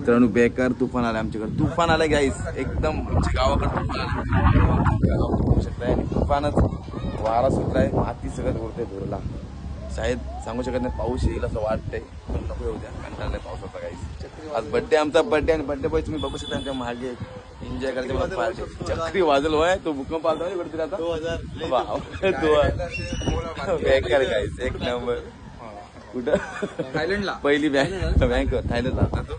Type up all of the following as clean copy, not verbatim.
मित्रांनो बेकार तुफान आलं आमच्याकडे. तुफान आलं गाईस एकदम गावाकडे तुफान आलं. तुफानच वारा सुटलाय, माती सगळं उडते धुरला. शाळेत सांगू शकत नाही, पाऊस येईल असं वाटतंय पण नको येऊ द्या, कंटाळलाय पावसाचा गाईस. आज बड्डे आमचा बड्डे आणि बड्डे बॉय तुम्ही बघू शकता आमच्या मागे एन्जॉय करायचे पार्टी. चक्री वाजल होय तो भूकंप आला कुठे आता बेकार गाईस एक नंबर. कुठं थायलंडला पहिली बँक थायलंडला आता तो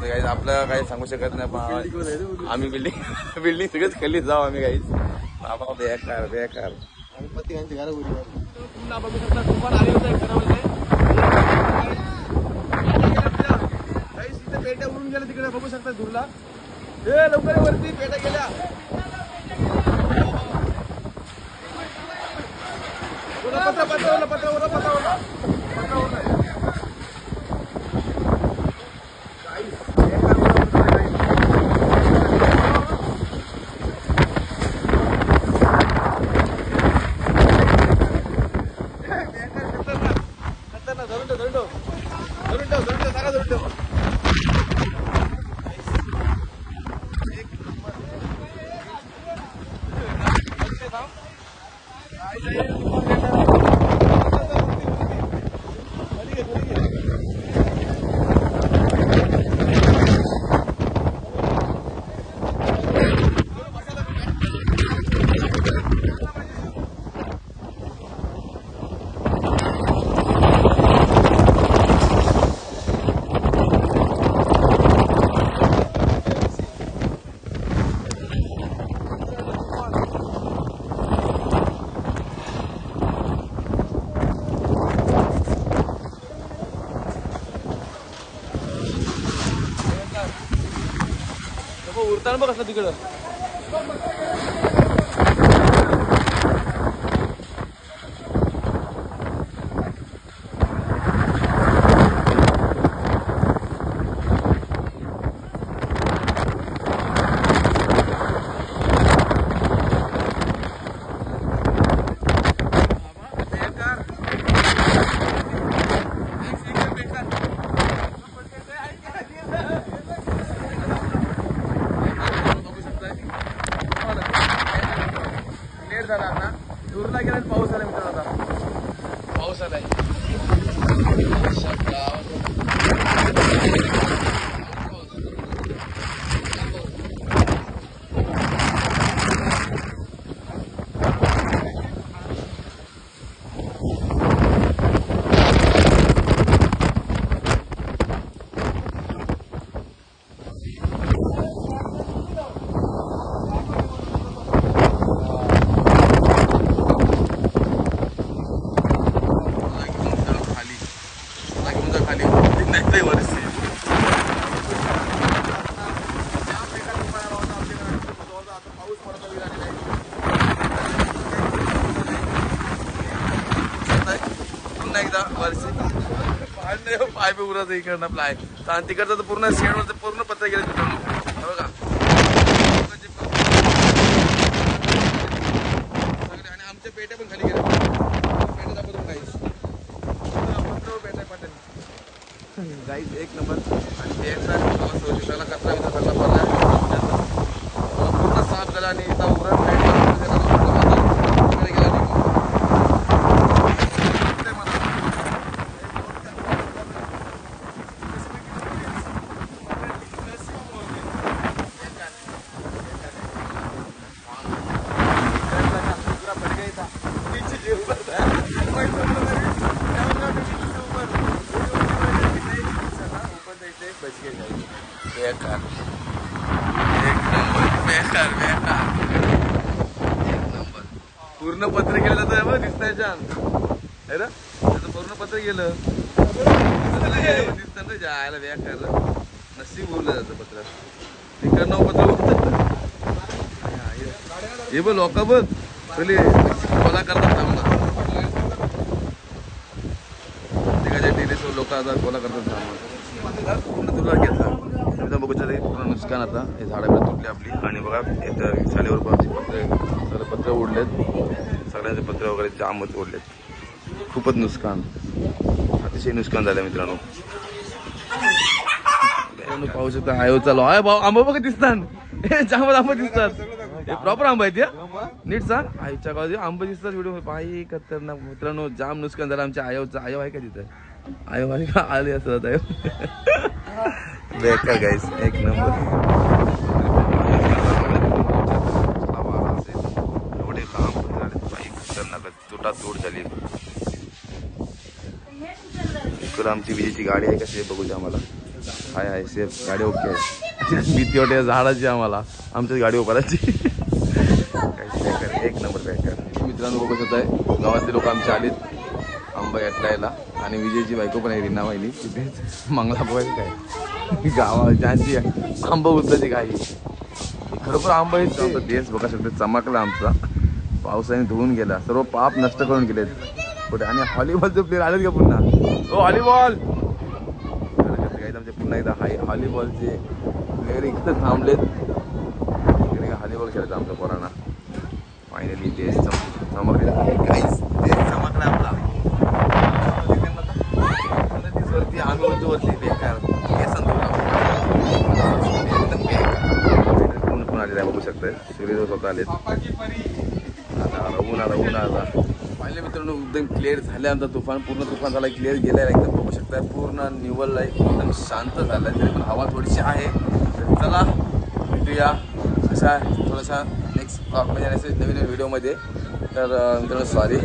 काही आपलं काही सांगू शकत नाही. आम्ही बिल्डिंग सगळंच खाली जाऊ आम्ही काहीच बाबा बेकार बेकार. पेट्या उडून गेल्या तिकडे बघू शकता दूरला. हे लवकर वरती पेट्या गेल्या. पत्रावरला उरताना बघ असलं तिकडं. दूरला गेला पाऊस आला मित्रांनो. आता पाऊस आलाय. पाय पे उराच इकडनं आपला आहे आणि तिकडचं तर पूर्ण शेडवरचं पूर्ण पत्र गेले बघा. आणि आमच्या पेट्या पण खाली गेल्या. पेट्या दाखवतो गाईस. पेट्या पाटील गाईस एक नंबर. आणि त्याला कचरा विचा सगळा पडला पूर्ण साफ झाला आणि इथं उरण बेकार एक नंबर बेकार बेकार एक नंबर. पूर्ण पत्र गेलं तर बघ दिसतंय छान आहे ना. त्याचं पूर्ण पत्र गेलं दिसतं ना जायला बेकार. नशीब उरलं जातं पत्र. तिकडनं पत्र उरतं. हे बघ लोक बघ पहिले कोला करतात थांबणं. तिकडच्या टेरेसवर लोक आता कोला करतात थांबणं. पूर्ण तुला घेतला बघू पूर्ण नुकसान. आता हे झाडं तुटली आपली. आणि बघा इथं शालेवर पत्र पत्र उडलेत. सगळ्यांचे पत्र वगैरे जामच उडलेत. खूपच नुकसान, अतिशय नुकसान झालं मित्रांनो. मित्रांनो पाहू शकता आयो चालू आहे भाऊ आंबा बघा दिसतात चांगला आंबा दिसतात हे प्रॉपर आंबा आहेत या नीट सांग आईच्या गावात आंबा दिसतात व्हिडिओ बाई खतरनाक मित्रांनो जाम नुकसान झालं आमच्या आयोचा आयो आहे का तिथं आयो आहे का आले असत आयो बेकार गाईस एक नंबर एवढे लांब झाले बाई खतरनाक तुटा तोड झाली इकडं आमची विजेची गाडी आहे का सेफ बघू द्या आम्हाला हाय सेफ गाडी ओके आहे भीती वाटते झाडाची आम्हाला आमच्याच गाडी उभारायची एक नंबर बेकार मित्रांनो बघू शकत आहे गावातले लोक आमचे आलेत आंबा घेतलायला आणि विजयची बायको पण आहे रीना वाहिली तिथेच मंगला बघायची काय गावा ज्यांची आंबा उचलायची काही खरोखर आंबा आहेत देश बघा शकते चमकला आमचा पावसाने धुवून गेला सर्व पाप नष्ट करून गेलेत कुठे आणि हॉलीबॉलचे प्लेअर आलेत का पुन्हा हो हॉलीबॉल आमचे पुन्हा एकदा हॉलीबॉलचे प्लेअर इकडे थांबलेत इकडे हॉलीबॉल खेळायचं आमच्या पोरांना फायनली देश चमकलेला आहे काहीच देश चमकला आपला वरती आम्ही वरती बेकार कोण कोण आलेला बघू शकतोय सूर्य स्वतः आलेत ऊन आला पाहिले मित्रांनो एकदम क्लिअर झाले आमचा तुफान पूर्ण तुफान झाला क्लिअर गेलाय एकदम बघू शकता पूर्ण निवल आहे एकदम शांत झालाय तरी पण हवा थोडीशी आहे तर चला भेटूया अशा थोडासा नेक्स्ट म्हणजे नवीन व्हिडिओमध्ये तर मित्रांनो सॉरी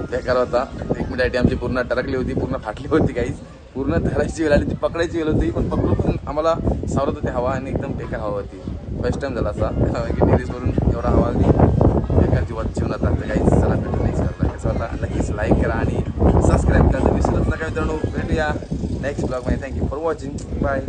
बेकार होता एक मिनिट आमची पूर्ण टरकली होती पूर्ण फाटली होती काहीच पूर्ण धरायची वेळ आली ती पकडायची वेळ होती पण पकडून पण आम्हाला सावरत होती हवा आणि एकदम बेकार हवा होती फर्स्ट टाइम झाला असा की टेरिसवरून एवढा हवा आली बेकारची जीवनात लागतं काहीच चला भेटून नेक्स्ट करता कसं होता नक्कीच लाईक करा आणि सबस्क्राईब करा विसरत नका मित्रांनो भेटूया नेक्स्ट ब्लॉगमध्ये थँक्यू फॉर वॉचिंग बाय